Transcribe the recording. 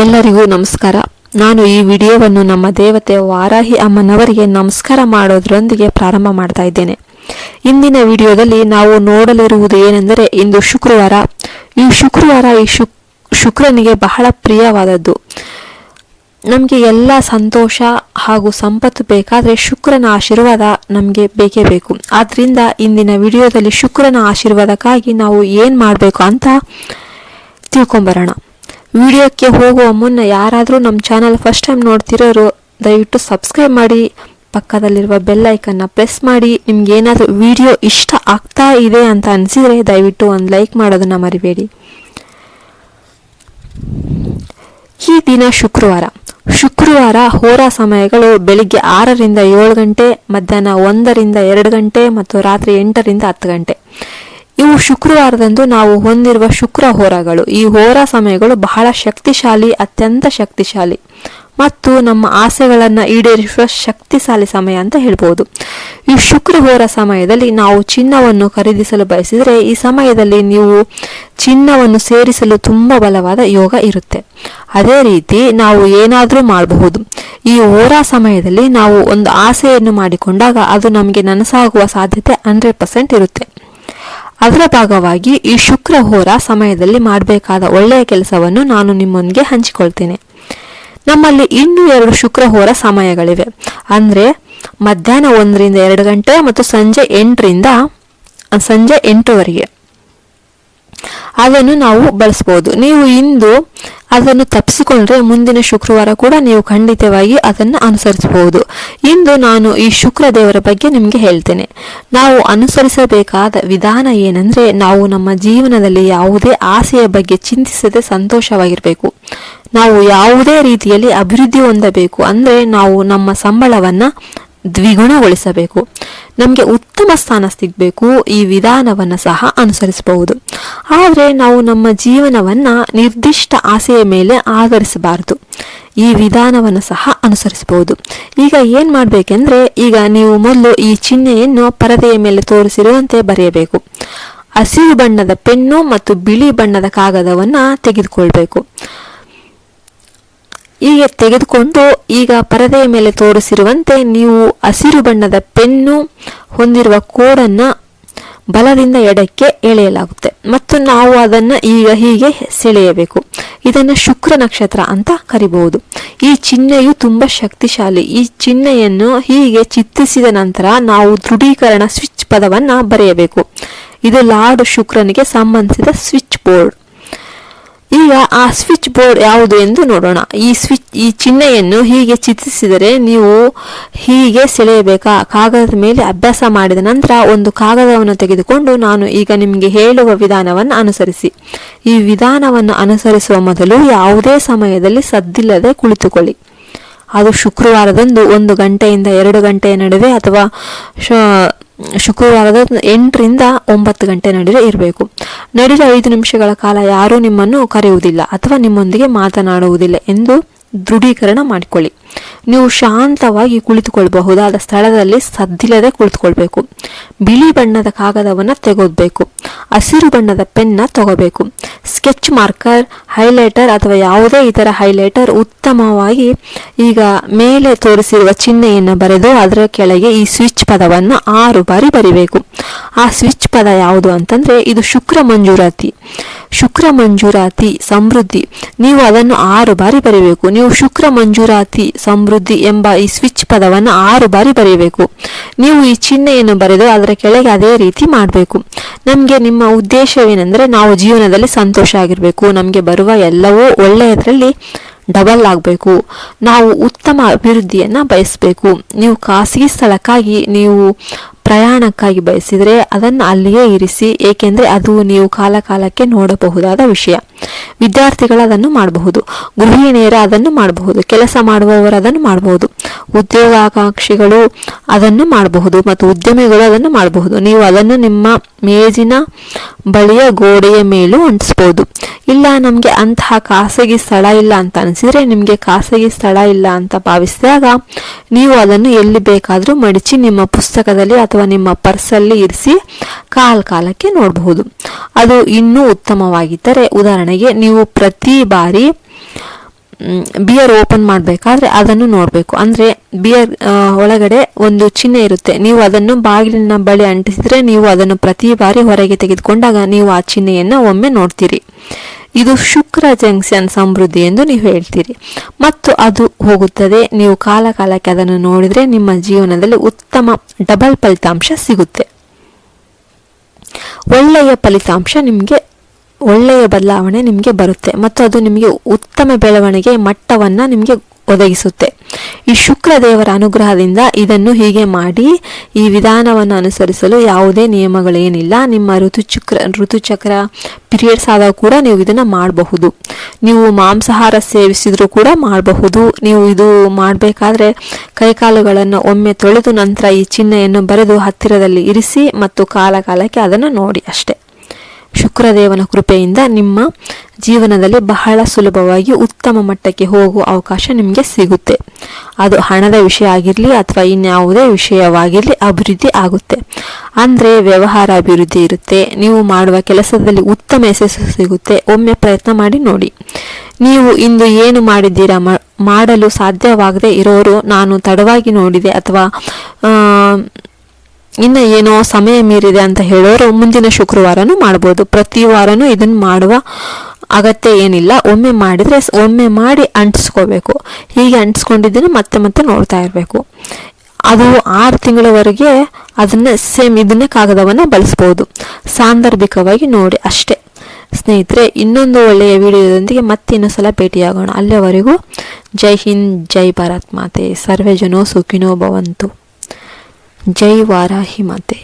ಎಲ್ಲರಿಗೂ ನಮಸ್ಕಾರ. ನಾನು ಈ ವಿಡಿಯೋವನ್ನು ನಮ್ಮ ದೇವತೆ ವಾರಾಹಿ ಅಮ್ಮನವರಿಗೆ ನಮಸ್ಕಾರ ಮಾಡೋದ್ರೊಂದಿಗೆ ಪ್ರಾರಂಭ ಮಾಡ್ತಾ ಇದ್ದೇನೆ. ಇಂದಿನ ವಿಡಿಯೋದಲ್ಲಿ ನಾವು ನೋಡಲಿರುವುದು ಏನೆಂದರೆ, ಇಂದು ಶುಕ್ರವಾರ. ಈ ಶುಕ್ರನಿಗೆ ಬಹಳ ಪ್ರಿಯವಾದದ್ದು. ನಮಗೆ ಎಲ್ಲ ಸಂತೋಷ ಹಾಗೂ ಸಂಪತ್ತು ಬೇಕಾದರೆ ಶುಕ್ರನ ಆಶೀರ್ವಾದ ನಮಗೆ ಬೇಕೇ ಬೇಕು. ಆದ್ದರಿಂದ ಇಂದಿನ ವಿಡಿಯೋದಲ್ಲಿ ಶುಕ್ರನ ಆಶೀರ್ವಾದಕ್ಕಾಗಿ ನಾವು ಏನು ಮಾಡಬೇಕು ಅಂತ ತಿಳ್ಕೊಂಬರೋಣ. ವಿಡಿಯೋಕ್ಕೆ ಹೋಗುವ ಮುನ್ನ ಯಾರಾದರೂ ನಮ್ಮ ಚಾನಲ್ ಫಸ್ಟ್ ಟೈಮ್ ನೋಡ್ತಿರೋರು ದಯವಿಟ್ಟು ಸಬ್ಸ್ಕ್ರೈಬ್ ಮಾಡಿ, ಪಕ್ಕದಲ್ಲಿರುವ ಬೆಲ್ ಐಕನ್ನ ಪ್ರೆಸ್ ಮಾಡಿ. ನಿಮ್ಗೆ ಏನಾದರೂ ವಿಡಿಯೋ ಇಷ್ಟ ಆಗ್ತಾ ಇದೆ ಅಂತ ಅನಿಸಿದರೆ ದಯವಿಟ್ಟು ಒಂದು ಲೈಕ್ ಮಾಡೋದನ್ನು ಮರಿಬೇಡಿ. ಈ ದಿನ ಶುಕ್ರವಾರ ಹೋರಾ ಸಮಯಗಳು ಬೆಳಿಗ್ಗೆ 6ರಿಂದ 7 ಗಂಟೆ, ಮಧ್ಯಾಹ್ನ 1ರಿಂದ 2 ಗಂಟೆ ಮತ್ತು ರಾತ್ರಿ 8ರಿಂದ 10 ಗಂಟೆ. ಇವು ಶುಕ್ರವಾರದಂದು ನಾವು ಹೊಂದಿರುವ ಶುಕ್ರ ಹೋರಾಗಳು. ಈ ಹೋರಾ ಸಮಯಗಳು ಬಹಳ ಶಕ್ತಿಶಾಲಿ, ಅತ್ಯಂತ ಶಕ್ತಿಶಾಲಿ ಮತ್ತು ನಮ್ಮ ಆಸೆಗಳನ್ನು ಈಡೇರಿಸುವ ಶಕ್ತಿಶಾಲಿ ಸಮಯ ಅಂತ ಹೇಳ್ಬೋದು. ಈ ಶುಕ್ರ ಹೋರ ಸಮಯದಲ್ಲಿ ನಾವು ಚಿನ್ನವನ್ನು ಖರೀದಿಸಲು ಬಯಸಿದರೆ ಈ ಸಮಯದಲ್ಲಿ ನೀವು ಚಿನ್ನವನ್ನು ಸೇರಿಸಲು ತುಂಬ ಬಲವಾದ ಯೋಗ ಇರುತ್ತೆ. ಅದೇ ರೀತಿ ನಾವು ಏನಾದರೂ ಮಾಡಬಹುದು. ಈ ಹೋರಾ ಸಮಯದಲ್ಲಿ ನಾವು ಒಂದು ಆಸೆಯನ್ನು ಮಾಡಿಕೊಂಡಾಗ ಅದು ನಮಗೆ ನನಸಾಗುವ ಸಾಧ್ಯತೆ 100% ಇರುತ್ತೆ. ಅದರ ಭಾಗವಾಗಿ ಈ ಶುಕ್ರ ಹೋರ ಸಮಯದಲ್ಲಿ ಮಾಡಬೇಕಾದ ಒಳ್ಳೆಯ ಕೆಲಸವನ್ನು ನಾನು ನಿಮ್ಮೊಂದಿಗೆ ಹಂಚಿಕೊಳ್ತೇನೆ. ನಮ್ಮಲ್ಲಿ ಇನ್ನೂ 2 ಶುಕ್ರ ಹೋರ ಸಮಯಗಳಿವೆ. ಅಂದರೆ ಮಧ್ಯಾಹ್ನ 1ರಿಂದ 2 ಗಂಟೆ ಮತ್ತು ಸಂಜೆ 8ವರೆಗೆ ಅದನ್ನು ನಾವು ಬಳಸಬಹುದು. ನೀವು ಇಂದು ಅದನ್ನು ತಪ್ಪಿಸಿಕೊಂಡ್ರೆ ಮುಂದಿನ ಶುಕ್ರವಾರ ಕೂಡ ನೀವು ಖಂಡಿತವಾಗಿ ಅದನ್ನು ಅನುಸರಿಸಬಹುದು. ಇಂದು ನಾನು ಈ ಶುಕ್ರ ದೇವರ ಬಗ್ಗೆ ನಿಮಗೆ ಹೇಳ್ತೇನೆ. ನಾವು ಅನುಸರಿಸಬೇಕಾದ ವಿಧಾನ ಏನಂದ್ರೆ, ನಾವು ನಮ್ಮ ಜೀವನದಲ್ಲಿ ಯಾವುದೇ ಆಸೆಯ ಬಗ್ಗೆ ಚಿಂತಿಸದೆ ಸಂತೋಷವಾಗಿರಬೇಕು. ನಾವು ಯಾವುದೇ ರೀತಿಯಲ್ಲಿ ಅಭಿವೃದ್ಧಿ ಹೊಂದಬೇಕು ಅಂದ್ರೆ ನಾವು ನಮ್ಮ ಸಂಬಳವನ್ನ ದ್ವಿಗುಣಗೊಳಿಸಬೇಕು. ನಮಗೆ ಉತ್ತಮ ಸ್ಥಾನ ಸಿಗಬೇಕು. ಈ ವಿಧಾನವನ್ನು ಸಹ ಅನುಸರಿಸಬಹುದು. ಆದರೆ ನಾವು ನಮ್ಮ ಜೀವನವನ್ನ ನಿರ್ದಿಷ್ಟ ಆಸೆಯ ಮೇಲೆ ಆಧರಿಸಬಾರದು. ಈ ವಿಧಾನವನ್ನು ಸಹ ಅನುಸರಿಸಬಹುದು. ಈಗ ಏನ್ ಮಾಡ್ಬೇಕೆಂದ್ರೆ, ಈಗ ನೀವು ಮೊದಲು ಈ ಚಿಹ್ನೆಯನ್ನು ಪರದೆಯ ಮೇಲೆ ತೋರಿಸಿರುವಂತೆ ಬರೆಯಬೇಕು. ಹಸಿರು ಬಣ್ಣದ ಪೆನ್ನು ಮತ್ತು ಬಿಳಿ ಬಣ್ಣದ ಕಾಗದವನ್ನ ತೆಗೆದುಕೊಳ್ಬೇಕು. ಹೀಗೆ ತೆಗೆದುಕೊಂಡು ಈಗ ಪರದೆಯ ಮೇಲೆ ತೋರಿಸಿರುವಂತೆ ನೀವು ಹಸಿರು ಬಣ್ಣದ ಪೆನ್ನು ಹೊಂದಿರುವ ಕೋಡನ್ನ ಬಲದಿಂದ ಎಡಕ್ಕೆ ಎಳೆಯಲಾಗುತ್ತೆ ಮತ್ತು ನಾವು ಅದನ್ನ ಈಗ ಹೀಗೆ ಸೆಳೆಯಬೇಕು. ಇದನ್ನು ಶುಕ್ರ ನಕ್ಷತ್ರ ಅಂತ ಕರಿಬಹುದು. ಈ ಚಿಹ್ನೆಯು ತುಂಬಾ ಶಕ್ತಿಶಾಲಿ. ಈ ಚಿಹ್ನೆಯನ್ನು ಹೀಗೆ ಚಿತ್ರಿಸಿದ ನಂತರ ನಾವು ದೃಢೀಕರಣ ಸ್ವಿಚ್ ಪದವನ್ನ ಬರೆಯಬೇಕು. ಇದು ಲಾರ್ಡ್ ಶುಕ್ರನಿಗೆ ಸಂಬಂಧಿಸಿದ ಸ್ವಿಚ್ ಬೋರ್ಡ್. ಈಗ ಆ ಸ್ವಿಚ್ ಬೋರ್ಡ್ ಯಾವುದು ಎಂದು ನೋಡೋಣ. ಈ ಚಿಹ್ನೆಯನ್ನು ಹೀಗೆ ಚಿತ್ರಿಸಿದರೆ ನೀವು ಹೀಗೆ ಸೆಳೆಯಬೇಕಾ. ಕಾಗದದ ಮೇಲೆ ಅಭ್ಯಾಸ ಮಾಡಿದ ನಂತರ ಒಂದು ಕಾಗದವನ್ನು ತೆಗೆದುಕೊಂಡು ನಾನು ಈಗ ನಿಮಗೆ ಹೇಳುವ ವಿಧಾನವನ್ನು ಅನುಸರಿಸಿ. ಈ ವಿಧಾನವನ್ನು ಅನುಸರಿಸುವ ಮೊದಲು ಯಾವುದೇ ಸಮಯದಲ್ಲಿ ಸದ್ದಿಲ್ಲದೆ ಕುಳಿತುಕೊಳ್ಳಿ. ಅದು ಶುಕ್ರವಾರದಂದು 1 ಗಂಟೆಯಿಂದ 2 ಗಂಟೆಯ ನಡುವೆ ಅಥವಾ ಶುಕ್ರವಾರದ 8ರಿಂದ 9 ಗಂಟೆ ನಡುವೆ ಇರಬೇಕು. ನಡೆದ 5 ನಿಮಿಷಗಳ ಕಾಲ ಯಾರೂ ನಿಮ್ಮನ್ನು ಕರೆಯುವುದಿಲ್ಲ ಅಥವಾ ನಿಮ್ಮೊಂದಿಗೆ ಮಾತನಾಡುವುದಿಲ್ಲ ಎಂದು ದೃಢೀಕರಣ ಮಾಡಿಕೊಳ್ಳಿ. ನೀವು ಶಾಂತವಾಗಿ ಕುಳಿತುಕೊಳ್ಳಬಹುದಾದ ಸ್ಥಳದಲ್ಲಿ ಸದ್ದಿಲ್ಲದೆ ಕುಳಿತುಕೊಳ್ಬೇಕು. ಬಿಳಿ ಬಣ್ಣದ ಕಾಗದವನ್ನು ತೆಗೆಯಬೇಕು. ಹಸಿರು ಬಣ್ಣದ ಪೆನ್ನ ತಗೋಬೇಕು. ಸ್ಕೆಚ್ ಮಾರ್ಕರ್, ಹೈಲೈಟರ್ ಅಥವಾ ಯಾವುದೇ ಇತರ ಹೈಲೈಟರ್ ಉತ್ತಮವಾಗಿ ಈಗ ಮೇಲೆ ತೋರಿಸಿರುವ ಚಿಹ್ನೆಯನ್ನು ಬರೆದು ಅದರ ಕೆಳಗೆ ಈ ಸ್ವಿಚ್ ಪದವನ್ನು 6 ಬಾರಿ ಬರಿಬೇಕು. ಆ ಸ್ವಿಚ್ ಪದ ಯಾವುದು ಅಂತಂದ್ರೆ, ಇದು ಶುಕ್ರ ಮಂಜೂರಾತಿ ಸಮೃದ್ಧಿ. ನೀವು ಅದನ್ನು 6 ಬಾರಿ ಬರೀಬೇಕು. ನೀವು ಶುಕ್ರ ಮಂಜೂರಾತಿ ಸಮೃದ್ಧಿ ಎಂಬ ಈ ಸ್ವಿಚ್ ಪದವನ್ನು 6 ಬಾರಿ ಬರೀಬೇಕು. ನೀವು ಈ ಚಿಹ್ನೆಯನ್ನು ಬರೆದು ಅದರ ಕೆಳಗೆ ಅದೇ ರೀತಿ ಮಾಡಬೇಕು. ನಮಗೆ ನಿಮ್ಮ ಉದ್ದೇಶವೇನೆಂದರೆ, ನಾವು ಜೀವನದಲ್ಲಿ ಸಂತೋಷ ಆಗಿರಬೇಕು. ನಮಗೆ ಬರುವ ಎಲ್ಲವೂ ಒಳ್ಳೆಯದರಲ್ಲಿ ಡಬಲ್ ಆಗಬೇಕು. ನಾವು ಉತ್ತಮ ಅಭಿವೃದ್ಧಿಯನ್ನ ಬಯಸಬೇಕು. ನೀವು ಖಾಸಗಿ ಸ್ಥಳಕ್ಕಾಗಿ, ನೀವು ಪ್ರಯಾಣಕ್ಕಾಗಿ ಬಯಸಿದರೆ ಅದನ್ನು ಅಲ್ಲಿಯೇ ಇರಿಸಿ. ಏಕೆಂದರೆ ಅದು ನೀವು ಕಾಲಕಾಲಕ್ಕೆ ನೋಡಬಹುದಾದ ವಿಷಯ. ವಿದ್ಯಾರ್ಥಿಗಳು ಅದನ್ನು ಮಾಡಬಹುದು, ಗೃಹಿಣಿಯರು ಅದನ್ನು ಮಾಡಬಹುದು, ಕೆಲಸ ಮಾಡುವವರು ಅದನ್ನು ಮಾಡಬಹುದು, ಉದ್ಯೋಗಾಕಾಂಕ್ಷಿಗಳು ಅದನ್ನು ಮಾಡಬಹುದು ಮತ್ತು ಉದ್ಯಮಿಗಳು ಅದನ್ನು ಮಾಡಬಹುದು. ನೀವು ಅದನ್ನು ನಿಮ್ಮ ಮೇಜಿನ ಬಳಿಯ ಗೋಡೆಯ ಮೇಲೂ ಅಂಟಿಸಬಹುದು. ಇಲ್ಲ ನಮಗೆ ಅಂತಹ ಖಾಸಗಿ ಸ್ಥಳ ಇಲ್ಲ ಅಂತ ಅನಿಸಿದ್ರೆ, ನಿಮಗೆ ಖಾಸಗಿ ಸ್ಥಳ ಇಲ್ಲ ಅಂತ ಭಾವಿಸಿದಾಗ ನೀವು ಅದನ್ನು ಎಲ್ಲಿ ಬೇಕಾದರೂ ಮಡಿಚಿ ನಿಮ್ಮ ಪುಸ್ತಕದಲ್ಲಿ ಅಥವಾ ನಿಮ್ಮ ಪರ್ಸಲ್ಲಿ ಇರಿಸಿ ಕಾಲಕ್ಕೆ ನೋಡಬಹುದು. ಅದು ಇನ್ನೂ ಉತ್ತಮವಾಗಿದ್ದರೆ, ಉದಾಹರಣೆಗೆ ನೀವು ಪ್ರತಿ ಬಾರಿ ಬಿಯರ್ ಓಪನ್ ಮಾಡಬೇಕಾದ್ರೆ ಅದನ್ನು ನೋಡಬೇಕು. ಅಂದರೆ ಬಿಯರ್ ಒಳಗಡೆ ಒಂದು ಚಿಹ್ನೆ ಇರುತ್ತೆ, ನೀವು ಅದನ್ನು ಬಾಗಿಲಿನ ಬಳಿ ಅಂಟಿಸಿದರೆ ನೀವು ಅದನ್ನು ಪ್ರತಿ ಬಾರಿ ಹೊರಗೆ ತೆಗೆದುಕೊಂಡಾಗ ನೀವು ಆ ಚಿಹ್ನೆಯನ್ನು ಒಮ್ಮೆ ನೋಡ್ತೀರಿ. ಇದು ಶುಕ್ರ ಜಂಕ್ಷನ್ ಸಮೃದ್ಧಿ ಎಂದು ನೀವು ಹೇಳ್ತೀರಿ ಮತ್ತು ಅದು ಹೋಗುತ್ತದೆ. ನೀವು ಕಾಲಕ್ಕೆ ಅದನ್ನು ನೋಡಿದರೆ ನಿಮ್ಮ ಜೀವನದಲ್ಲಿ ಉತ್ತಮ ಡಬಲ್ ಫಲಿತಾಂಶ ಸಿಗುತ್ತೆ. ಒಳ್ಳೆಯ ಫಲಿತಾಂಶ ನಿಮಗೆ, ಒಳ್ಳೆಯ ಬದಲಾವಣೆ ನಿಮಗೆ ಬರುತ್ತೆ ಮತ್ತು ಅದು ನಿಮಗೆ ಉತ್ತಮ ಬೆಳವಣಿಗೆ ಮಟ್ಟವನ್ನು ನಿಮಗೆ ಒದಗಿಸುತ್ತೆ. ಈ ಶುಕ್ರ ದೇವರ ಅನುಗ್ರಹದಿಂದ ಇದನ್ನು ಹೀಗೆ ಮಾಡಿ. ಈ ವಿಧಾನವನ್ನು ಅನುಸರಿಸಲು ಯಾವುದೇ ನಿಯಮಗಳೇನಿಲ್ಲ. ನಿಮ್ಮ ಋತುಚಕ್ರ ಪೀರಿಯಡ್ಸ್ ಆದಾಗ ಕೂಡ ನೀವು ಇದನ್ನು ಮಾಡಬಹುದು. ನೀವು ಮಾಂಸಾಹಾರ ಸೇವಿಸಿದರೂ ಕೂಡ ಮಾಡಬಹುದು. ನೀವು ಇದು ಮಾಡಬೇಕಾದ್ರೆ ಕೈಕಾಲುಗಳನ್ನು ಒಮ್ಮೆ ತೊಳೆದು ನಂತರ ಈ ಚಿಹ್ನೆಯನ್ನು ಬರೆದು ಹತ್ತಿರದಲ್ಲಿ ಇರಿಸಿ ಮತ್ತು ಕಾಲಕ್ಕೆ ಅದನ್ನು ನೋಡಿ ಅಷ್ಟೇ. ಶುಕ್ರದೇವನ ಕೃಪೆಯಿಂದ ನಿಮ್ಮ ಜೀವನದಲ್ಲಿ ಬಹಳ ಸುಲಭವಾಗಿ ಉತ್ತಮ ಮಟ್ಟಕ್ಕೆ ಹೋಗುವ ಅವಕಾಶ ನಿಮಗೆ ಸಿಗುತ್ತೆ. ಅದು ಹಣದ ವಿಷಯ ಆಗಿರಲಿ ಅಥವಾ ಇನ್ಯಾವುದೇ ವಿಷಯವಾಗಿರಲಿ ಅಭಿವೃದ್ಧಿ ಆಗುತ್ತೆ. ಅಂದರೆ ವ್ಯವಹಾರ ಅಭಿವೃದ್ಧಿ ಇರುತ್ತೆ. ನೀವು ಮಾಡುವ ಕೆಲಸದಲ್ಲಿ ಉತ್ತಮ ಯಶಸ್ಸು ಸಿಗುತ್ತೆ. ಒಮ್ಮೆ ಪ್ರಯತ್ನ ಮಾಡಿ ನೋಡಿ. ನೀವು ಇಂದು ಏನು ಮಾಡಿದ್ದೀರಾ, ಮಾಡಲು ಸಾಧ್ಯವಾಗದೇ ಇರೋರು ನಾನು ತಡವಾಗಿ ನೋಡಿದೆ ಅಥವಾ ಇನ್ನು ಏನೋ ಸಮಯ ಮೀರಿದೆ ಅಂತ ಹೇಳೋರು ಮುಂದಿನ ಶುಕ್ರವಾರನೂ ಮಾಡ್ಬೋದು. ಪ್ರತಿ ವಾರನೂ ಇದನ್ನು ಮಾಡುವ ಅಗತ್ಯ ಏನಿಲ್ಲ. ಒಮ್ಮೆ ಮಾಡಿದರೆ ಒಮ್ಮೆ ಮಾಡಿ ಅಂಟಿಸ್ಕೋಬೇಕು. ಹೀಗೆ ಅಂಟಿಸ್ಕೊಂಡಿದ್ದನ್ನು ಮತ್ತೆ ನೋಡ್ತಾ ಇರಬೇಕು. ಅದು 6 ತಿಂಗಳವರೆಗೆ ಇದನ್ನೇ ಕಾಗದವನ್ನು ಬಳಸ್ಬೋದು. ಸಾಂದರ್ಭಿಕವಾಗಿ ನೋಡಿ ಅಷ್ಟೇ. ಸ್ನೇಹಿತರೆ, ಇನ್ನೊಂದು ಒಳ್ಳೆಯ ವಿಡಿಯೋದೊಂದಿಗೆ ಮತ್ತೆ ಇನ್ನೊಂದು ಸಲ ಭೇಟಿಯಾಗೋಣ. ಅಲ್ಲಿವರೆಗೂ ಜೈ ಹಿಂದ್, ಜೈ ಭಾರತ್ ಮಾತೆ, ಸರ್ವೇ ಜನೋ ಸುಖಿನೋ ಭವಂತು. ಜೈ ವಾರಾಹಿ ಮಾತೆ.